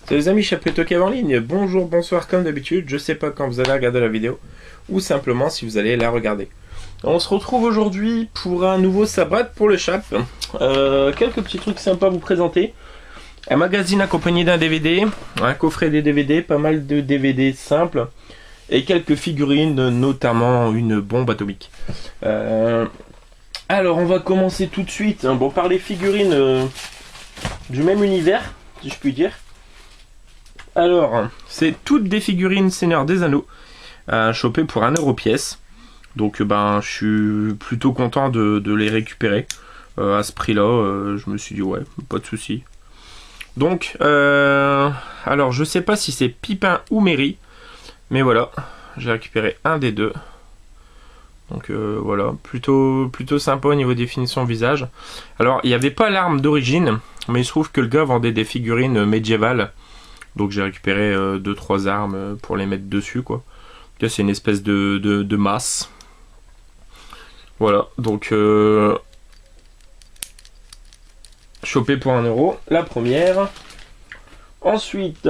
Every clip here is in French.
Salut les amis, Chapeau Kev en ligne. Bonjour, bonsoir, comme d'habitude. Je sais pas quand vous allez regarder la vidéo ou simplement si vous allez la regarder. On se retrouve aujourd'hui pour un nouveau sabbat pour le Chap. Quelques petits trucs sympas à vous présenter. Un magazine accompagné d'un DVD, un coffret des DVD, pas mal de DVD simples et quelques figurines, notamment une bombe atomique. Alors on va commencer tout de suite bon, par les figurines du même univers, si je puis dire. Alors, c'est toutes des figurines Seigneur des Anneaux, chopées pour 1€ pièce. Donc, je suis plutôt content de les récupérer. À ce prix-là, je me suis dit, ouais, pas de souci. Donc, alors, je sais pas si c'est Pipin ou Merry, mais voilà, j'ai récupéré un des deux. Donc, voilà, plutôt sympa au niveau définition visage. Alors, il n'y avait pas l'arme d'origine, mais il se trouve que le gars vendait des figurines médiévales. Donc j'ai récupéré 2-3 armes pour les mettre dessus, quoi. Là c'est une espèce de masse. Voilà, donc chopé pour 1€, la première. Ensuite,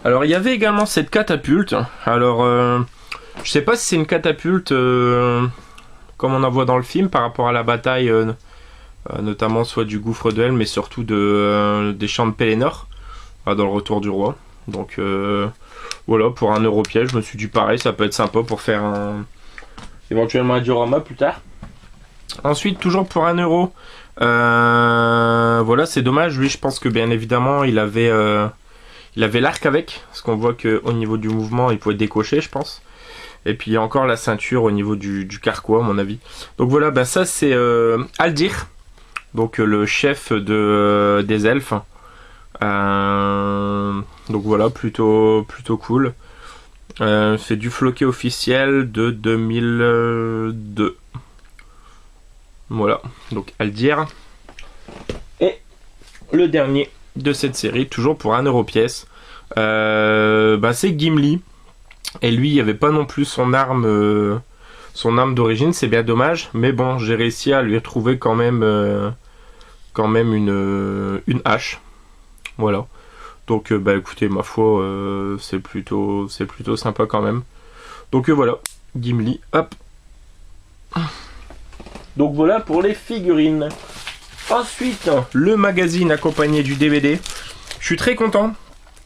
alors il y avait également cette catapulte. Alors je sais pas si c'est une catapulte comme on en voit dans le film par rapport à la bataille, notamment soit du gouffre de Helm, mais surtout des champs de Pelennor. Dans le retour du roi. Donc voilà, pour 1€ pièce, je me suis dit pareil, ça peut être sympa pour faire éventuellement un diorama plus tard. Ensuite, toujours pour 1€, voilà, c'est dommage, lui je pense que bien évidemment il avait l'arc avec, parce qu'on voit qu'au niveau du mouvement il pouvait décocher, je pense. Et puis il y a encore la ceinture au niveau du carquois à mon avis. Donc voilà, ça c'est Haldir, donc le chef des elfes. Donc voilà, plutôt cool. C'est du floqué officiel de 2002. Voilà, donc Haldir. Et le dernier de cette série, toujours pour 1€ pièce. C'est Gimli. Et lui, il n'y avait pas non plus son arme d'origine, c'est bien dommage. Mais bon, j'ai réussi à lui retrouver quand même une hache. Voilà, donc écoutez, ma foi, c'est plutôt sympa quand même. Donc voilà, Gimli, hop. Donc voilà pour les figurines. Ensuite, le magazine accompagné du DVD. Je suis très content,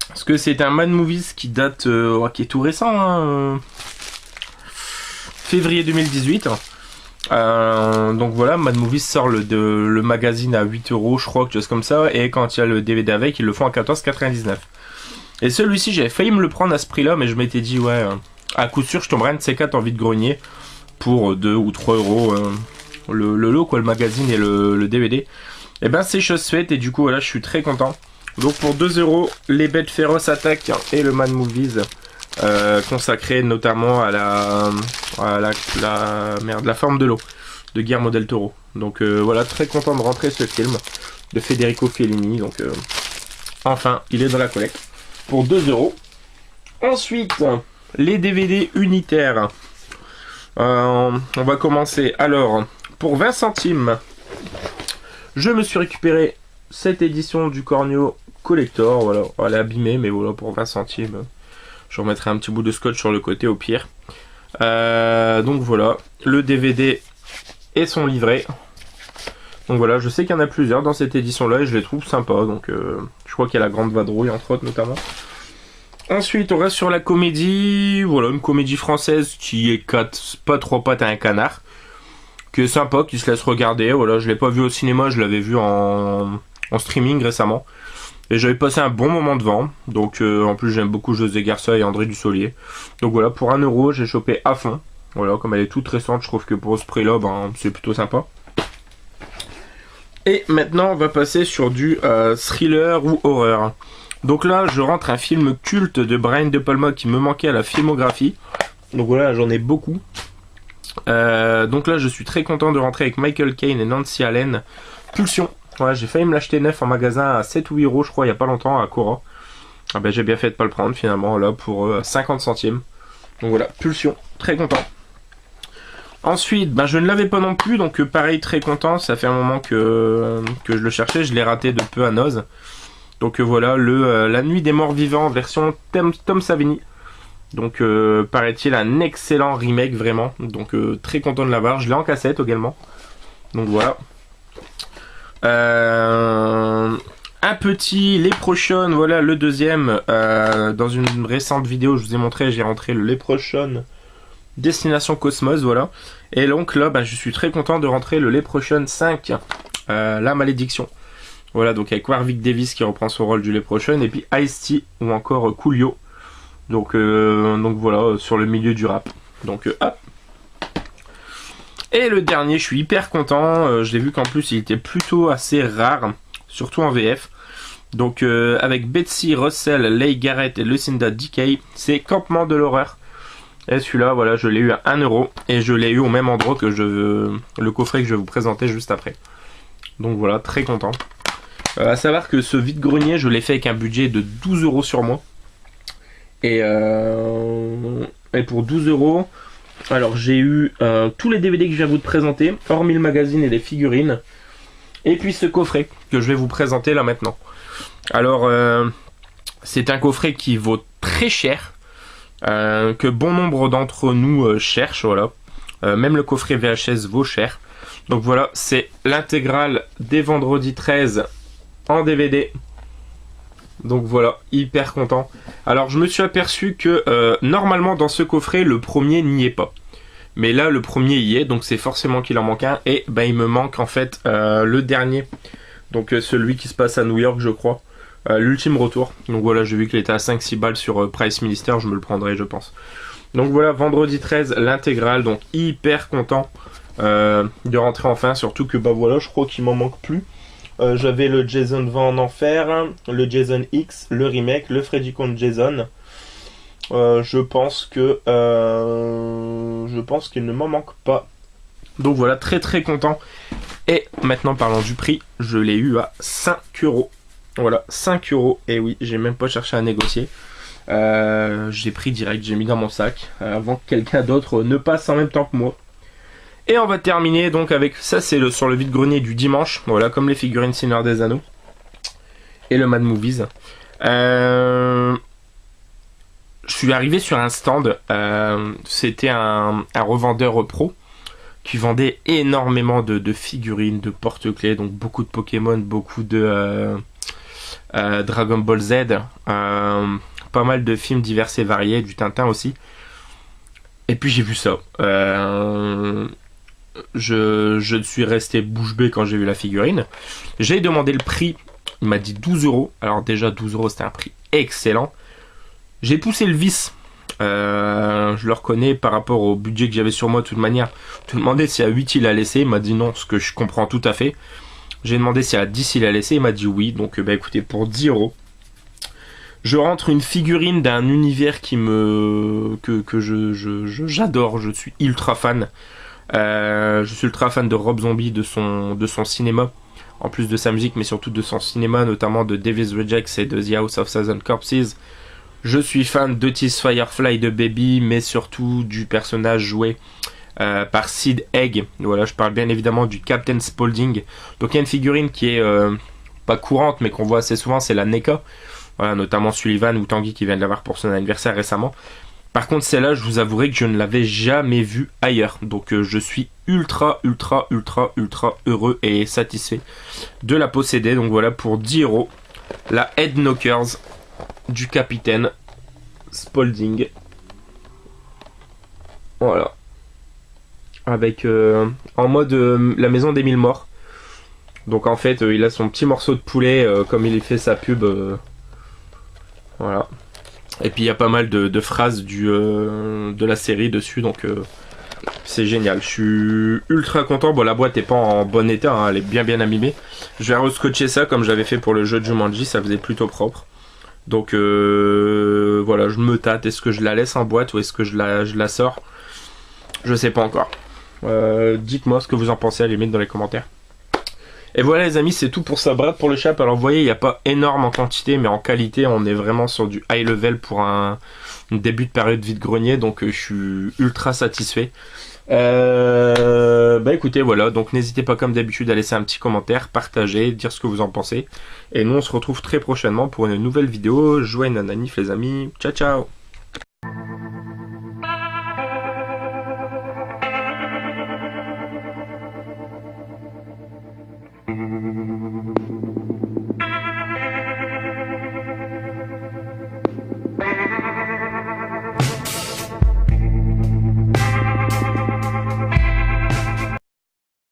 parce que c'est un Mad Movies qui date, qui est tout récent, hein, février 2018. Donc voilà, Mad Movies sort le magazine à 8€, je crois, quelque chose comme ça, et quand il y a le DVD avec, ils le font à 14,99. Et celui-ci, j'avais failli me le prendre à ce prix-là, mais je m'étais dit, ouais, à coup sûr, je tomberais un de ces 4 en vide-grenier pour 2 ou 3€, le lot, quoi, le magazine et le DVD. Et c'est chose faite, et du coup, voilà, je suis très content. Donc pour 2€, les bêtes féroces attaquent et le Mad Movies. Consacré notamment à la forme de l'eau de Guillermo del Toro. Donc voilà, très content de rentrer ce film de Federico Fellini. Donc enfin, il est dans la collecte pour 2€. Ensuite, les DVD unitaires. On va commencer. Alors, pour 20 centimes, je me suis récupéré cette édition du Cornio Collector. Voilà, elle est abîmée, mais voilà, pour 20 centimes. Je remettrai un petit bout de scotch sur le côté au pire. Donc voilà, le DVD et son livret. Donc voilà, je sais qu'il y en a plusieurs dans cette édition-là et je les trouve sympas. Donc je crois qu'il y a la Grande Vadrouille entre autres notamment. Ensuite, on reste sur la comédie. Voilà, une comédie française qui est pas 3 pattes à un canard. Qui est sympa, qui se laisse regarder. Voilà, je l'ai pas vu au cinéma, je l'avais vu en streaming récemment. Et j'avais passé un bon moment devant. Donc en plus j'aime beaucoup José Garcia et André Dussolier. Donc voilà, pour 1€, j'ai chopé à fond. Voilà, comme elle est toute récente, je trouve que pour ce prix là, c'est plutôt sympa. Et maintenant on va passer sur du thriller ou horreur. Donc là je rentre un film culte de Brian De Palma qui me manquait à la filmographie. Donc voilà, j'en ai beaucoup. Donc là je suis très content de rentrer avec Michael Caine et Nancy Allen. Pulsion. Ouais, j'ai failli me l'acheter neuf en magasin à 7 ou 8€, je crois, il n'y a pas longtemps, à Cora. J'ai bien fait de pas le prendre, finalement, là, pour 50 centimes. Donc voilà, Pulsion, très content. Ensuite, je ne l'avais pas non plus, donc pareil, très content. Ça fait un moment que je le cherchais, je l'ai raté de peu à noz. Donc voilà, La Nuit des Morts Vivants version Tom Savini. Donc paraît-il un excellent remake vraiment. Donc très content de l'avoir. Je l'ai en cassette également. Donc voilà. Un petit Leprechaun, voilà le deuxième. Dans une récente vidéo, je vous ai montré, j'ai rentré le Leprechaun Destination Cosmos, voilà. Et donc là, je suis très content de rentrer le Leprechaun 5, La Malédiction. Voilà, donc avec Warwick Davis qui reprend son rôle du Leprechaun, et puis Ice-T ou encore Coolio. Donc voilà, sur le milieu du rap. Donc hop. Et le dernier, je suis hyper content. Je l'ai vu qu'en plus il était plutôt assez rare, surtout en VF. Donc avec Betsy Russell, Leigh Garrett et Lucinda Dickey, c'est Campement de l'horreur. Et celui-là, voilà, je l'ai eu à 1€ et je l'ai eu au même endroit que le coffret que je vais vous présenter juste après. Donc voilà, très content. À savoir que ce vide-grenier, je l'ai fait avec un budget de 12€ sur moi. Et pour 12€, alors j'ai eu tous les DVD que je viens vous présenter, hormis le magazine et les figurines. Et puis ce coffret que je vais vous présenter là maintenant. Alors, c'est un coffret qui vaut très cher, que bon nombre d'entre nous cherchent, voilà. Même le coffret VHS vaut cher. Donc voilà, c'est l'intégrale des Vendredi 13 en DVD. Donc voilà, hyper content. Alors je me suis aperçu que normalement dans ce coffret, le premier n'y est pas. Mais là, le premier y est, donc c'est forcément qu'il en manque un. Et il me manque en fait le dernier. Donc celui qui se passe à New York, je crois. L'ultime retour. Donc voilà, j'ai vu qu'il était à 5-6 balles sur Price Minister, je me le prendrai, je pense. Donc voilà, Vendredi 13, l'intégrale. Donc hyper content de rentrer enfin. Surtout que voilà, je crois qu'il m'en manque plus. J'avais le Jason va en enfer, le Jason X, le remake, le Freddy contre Jason. Je pense qu'il ne m'en manque pas. Donc voilà, très très content. Et maintenant parlons du prix, je l'ai eu à 5€. Voilà, 5€. Et oui, j'ai même pas cherché à négocier. J'ai pris direct, j'ai mis dans mon sac avant que quelqu'un d'autre ne passe en même temps que moi. Et on va terminer donc avec ça, c'est sur le vide-grenier du dimanche. Voilà, comme les figurines Seigneur des Anneaux et le Mad Movies. Je suis arrivé sur un stand. C'était un revendeur pro qui vendait énormément de figurines, de porte-clés, donc beaucoup de Pokémon, beaucoup de Dragon Ball Z, pas mal de films divers et variés, du Tintin aussi. Et puis j'ai vu ça. Je suis resté bouche bée quand j'ai vu la figurine. J'ai demandé le prix. Il m'a dit 12€. Alors déjà 12€, c'était un prix excellent. J'ai poussé le vice. Je le reconnais par rapport au budget que j'avais sur moi de toute manière. Je lui ai demandé si à 8 il a laissé. Il m'a dit non, ce que je comprends tout à fait. J'ai demandé si à 10 il a laissé. Il m'a dit oui. Donc écoutez, pour 10€, je rentre une figurine d'un univers que j'adore. Je suis ultra fan. Je suis ultra fan de Rob Zombie, de son cinéma, en plus de sa musique, mais surtout de son cinéma, notamment de Devil's Rejects et de The House of Thousand Corpses. Je suis fan d'Otis Firefly de Baby, mais surtout du personnage joué par Sid Haig. Voilà, je parle bien évidemment du Captain Spaulding. Donc il y a une figurine qui est pas courante, mais qu'on voit assez souvent, c'est la NECA. Voilà, notamment Sullivan ou Tanguy qui vient de l'avoir pour son anniversaire récemment. Par contre, celle-là, je vous avouerai que je ne l'avais jamais vue ailleurs. Donc, je suis ultra heureux et satisfait de la posséder. Donc, voilà, pour 10€, la Head Knockers du capitaine Spaulding. Voilà. Avec, en mode la maison des 1000 morts. Donc, en fait, il a son petit morceau de poulet, comme il fait sa pub. Voilà. Et puis il y a pas mal de phrases de la série dessus, donc c'est génial. Je suis ultra content. Bon, la boîte est pas en bon état, hein, elle est bien abîmée. Je vais rescotcher ça comme j'avais fait pour le jeu de Jumanji, ça faisait plutôt propre. Donc voilà, je me tâte. Est-ce que je la laisse en boîte ou est-ce que je la sors? Je sais pas encore. Dites-moi ce que vous en pensez à la limite dans les commentaires. Et voilà les amis, c'est tout pour ça. Brad pour le chap. Alors vous voyez, il n'y a pas énorme en quantité, mais en qualité, on est vraiment sur du high level pour un début de période vide-grenier. Donc je suis ultra satisfait. Bah écoutez, voilà, donc n'hésitez pas comme d'habitude à laisser un petit commentaire, partager, dire ce que vous en pensez. Et nous on se retrouve très prochainement pour une nouvelle vidéo. Jouez Nananif les amis, ciao ciao.